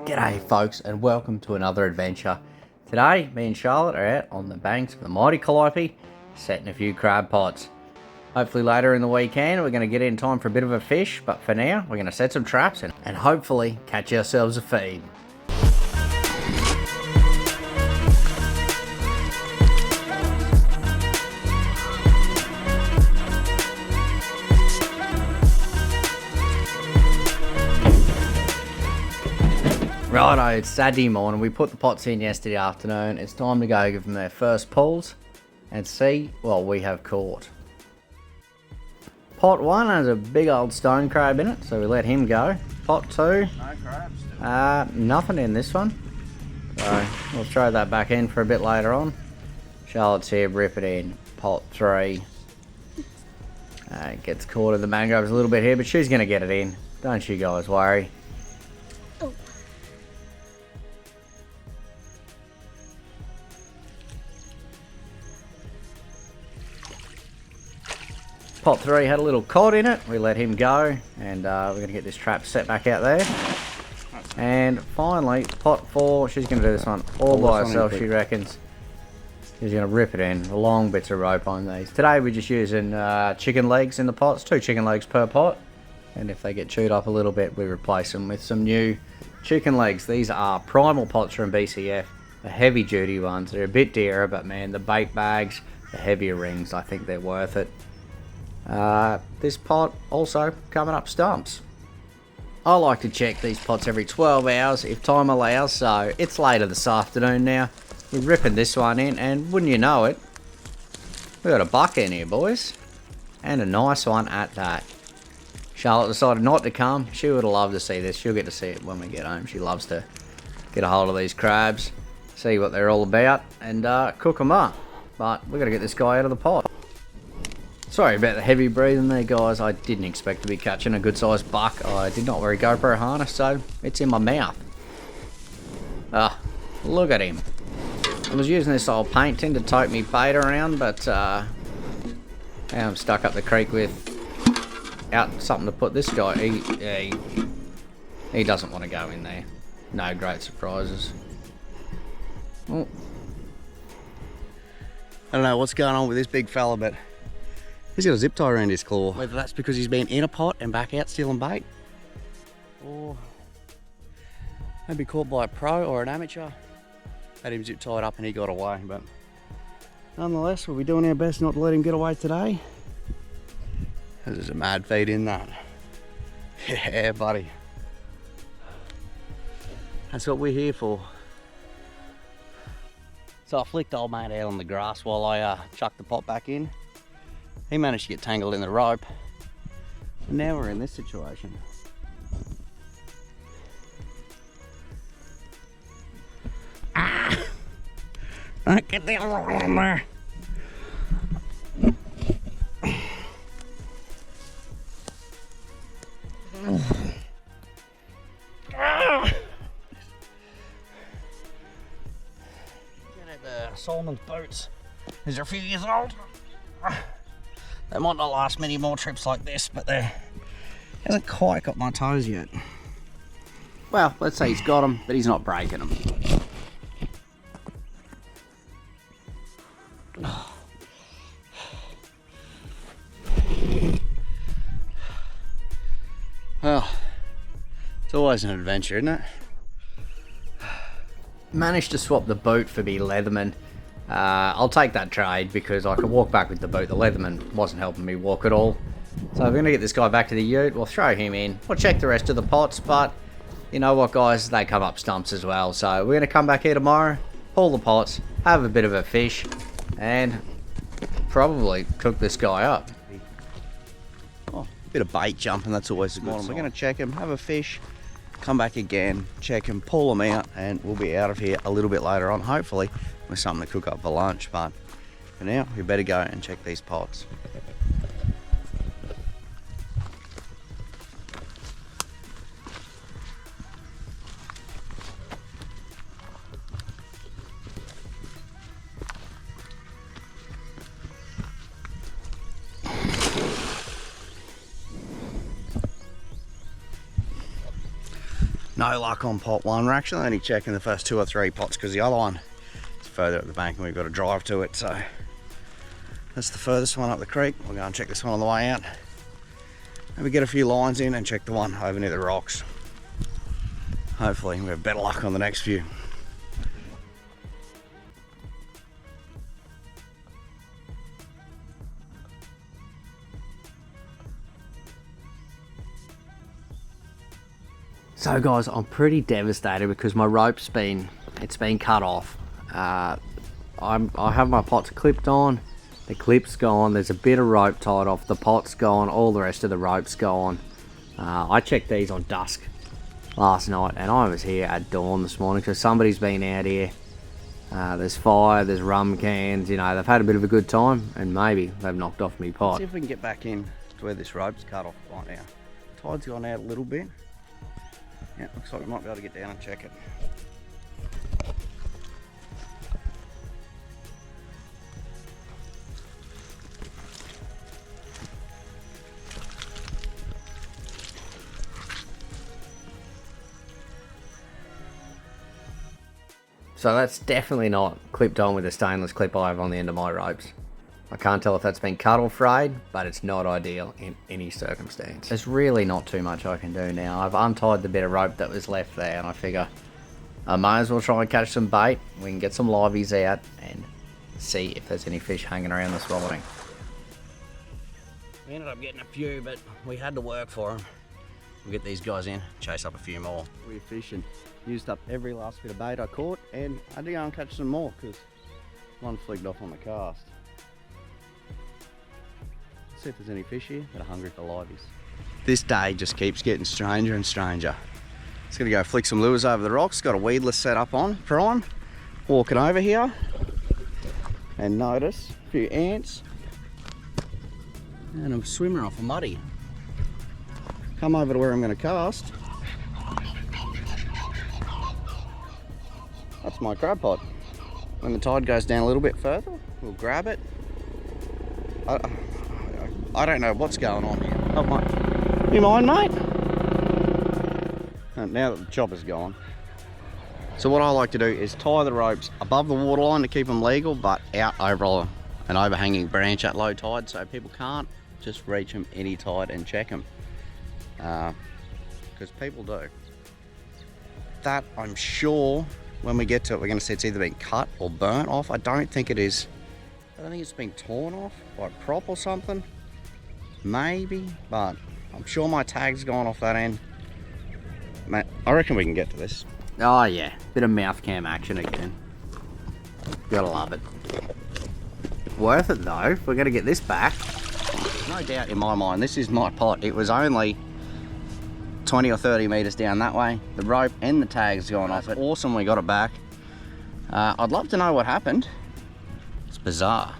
G'day folks, and welcome to another adventure. Today, me and Charlotte are out on the banks of the mighty Calliope, setting a few crab pots. Hopefully later in the weekend we're going to get in time for a bit of a fish, but for now we're going to set some traps and hopefully catch ourselves a feed. Righto, it's Saturday morning. We put the pots in yesterday afternoon. It's time to go give them their first pulls and see what we have caught. Pot 1 has a big old stone crab in it, so we let him go. Pot 2, no crabs still. Nothing in this one. So we'll throw that back in for a bit later on. Charlotte's here, rip it in. Pot 3. It gets caught in the mangroves a little bit here, but she's going to get it in. Don't you guys worry. Pot 3 had a little cod in it. We let him go, and we're going to get this trap set back out there. And finally, pot 4, she's going to do this one all by herself, she reckons. She's going to rip it in. Long bits of rope on these. Today we're just using chicken legs in the pots, 2 chicken legs per pot. And if they get chewed up a little bit, we replace them with some new chicken legs. These are primal pots from BCF, the heavy duty ones. They're a bit dearer, but man, the bait bags, the heavier rings, I think they're worth it. This pot also coming up stumps. I like to check these pots every 12 hours if time allows, so it's later this afternoon now. We're ripping this one in, and wouldn't you know it, we got a buck in here, boys, and a nice one at that. Charlotte decided not to come. She would have loved to see this. She'll get to see it when we get home. She loves to get a hold of these crabs, see what they're all about, and cook them up. But we've got to get this guy out of the pot. Sorry about the heavy breathing there, guys. I didn't expect to be catching a good sized buck. I did not wear a GoPro harness, so it's in my mouth. Look at him. I was using this old paint tin to tote me bait around, but now I'm stuck up the creek without something to put this guy. He doesn't want to go in there. No great surprises. Oh. I don't know what's going on with this big fella, but he's got a zip tie around his claw. Whether that's because he's been in a pot and back out stealing bait, or maybe caught by a pro or an amateur. Had him zip tied up and he got away, but nonetheless, we'll be doing our best not to let him get away today. There's a mad feed in that. Yeah, buddy. That's what we're here for. So I flicked old mate out on the grass while I chucked the pot back in. He managed to get tangled in the rope, and now we're in this situation. Get the other one in there. Get at the Solomon's boots. These are a few years old. They might not last many more trips like this, but they hasn't quite got my toes yet. Well, let's say he's got them, but he's not breaking them. Well, it's always an adventure, isn't it? Managed to swap the boot for me Leatherman. I'll take that trade because I could walk back with the boot. The Leatherman wasn't helping me walk at all. So we're going to get this guy back to the ute. We'll throw him in. We'll check the rest of the pots, but you know what, guys? They come up stumps as well. So we're going to come back here tomorrow, pull the pots, have a bit of a fish, and probably cook this guy up. Oh, a bit of bait jumping, that's always a good sign. We're going to check him, have a fish, come back again, check him, pull him out, and we'll be out of here a little bit later on, hopefully with something to cook up for lunch. But for now, we better go and check these pots. No luck on pot one. We're actually only checking the first 2 or 3 pots because the other one is further up the bank and we've got to drive to it. So that's the furthest one up the creek. We'll go and check this one on the way out. Maybe get a few lines in and check the one over near the rocks. Hopefully we have better luck on the next few. So guys, I'm pretty devastated because my rope's been cut off. I have my pots clipped on, the clip's gone, there's a bit of rope tied off, the pot's gone, all the rest of the rope's gone. I checked these on dusk last night and I was here at dawn this morning, so somebody's been out here. There's fire, there's rum cans, you know, they've had a bit of a good time and maybe they've knocked off me pot. Let's see if we can get back in to where this rope's cut off right now. Tide's gone out a little bit. Yeah, looks like we might be able to get down and check it. So that's definitely not clipped on with a stainless clip I have on the end of my ropes. I can't tell if that's been cut or frayed, but it's not ideal in any circumstance. There's really not too much I can do now. I've untied the bit of rope that was left there and I figure I might as well try and catch some bait. We can get some liveys out and see if there's any fish hanging around this morning. We ended up getting a few, but we had to work for them. We'll get these guys in, chase up a few more. We're efficient. Used up every last bit of bait I caught and I had to go and catch some more because one flicked off on the cast. See if there's any fish here that are hungry for liveys. This day just keeps getting stranger and stranger. Just gonna go flick some lures over the rocks. Got a weedless set up on prime. Walking over here and notice a few ants and a swimmer off a muddy. Come over to where I'm gonna cast. That's my crab pot. When the tide goes down a little bit further, we'll grab it. I don't know what's going on here. Oh, my. You mind, mate? And now that the chopper's gone. So what I like to do is tie the ropes above the waterline to keep them legal, but out over an overhanging branch at low tide so people can't just reach them any tide and check them. Because people do. That, I'm sure, when we get to it, we're going to see it's either been cut or burnt off. I don't think it is. I don't think it's been torn off by a prop or something. Maybe, but I'm sure my tag's gone off that end. Mate, I reckon we can get to this. Oh yeah, bit of mouth cam action again. Gotta love it. Worth it though, if we're gonna get this back. No doubt in my mind, this is my pot. It was only 20 or 30 metres down that way. The rope and the tag's gone off it. Awesome we got it back. I'd love to know what happened. It's bizarre.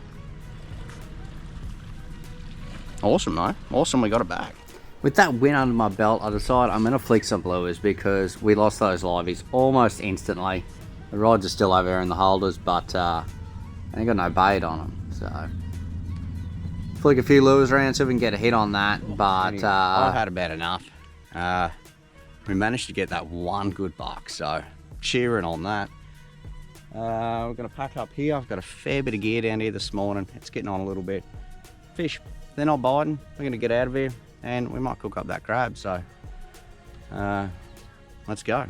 Awesome though, awesome we got it back. With that win under my belt, I decided I'm going to flick some lures because we lost those liveys almost instantly. The rods are still over there in the holders, but I ain't got no bait on them. So, flick a few lures around so we can get a hit on that, but... I've had about enough. We managed to get that one good buck, so cheering on that. We're going to pack up here. I've got a fair bit of gear down here this morning. It's getting on a little bit. Fish, they're not biting. We're going to get out of here and we might cook up that crab, so let's go.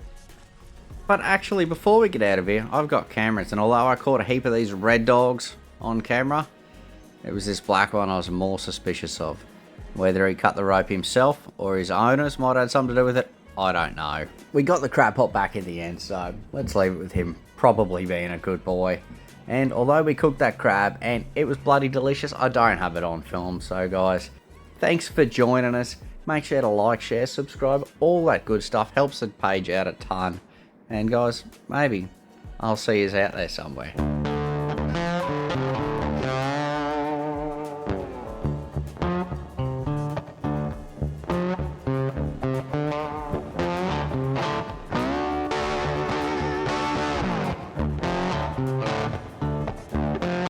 But actually, before we get out of here, I've got cameras, and although I caught a heap of these red dogs on camera, it was this black one I was more suspicious of. Whether he cut the rope himself or his owners might have something to do with it, I don't know. We got the crab pot back in the end, so let's leave it with him probably being a good boy. And although we cooked that crab and it was bloody delicious, I don't have it on film. So guys, thanks for joining us. Make sure to like, share, subscribe, all that good stuff. Helps the page out a ton. And guys, maybe I'll see you out there somewhere.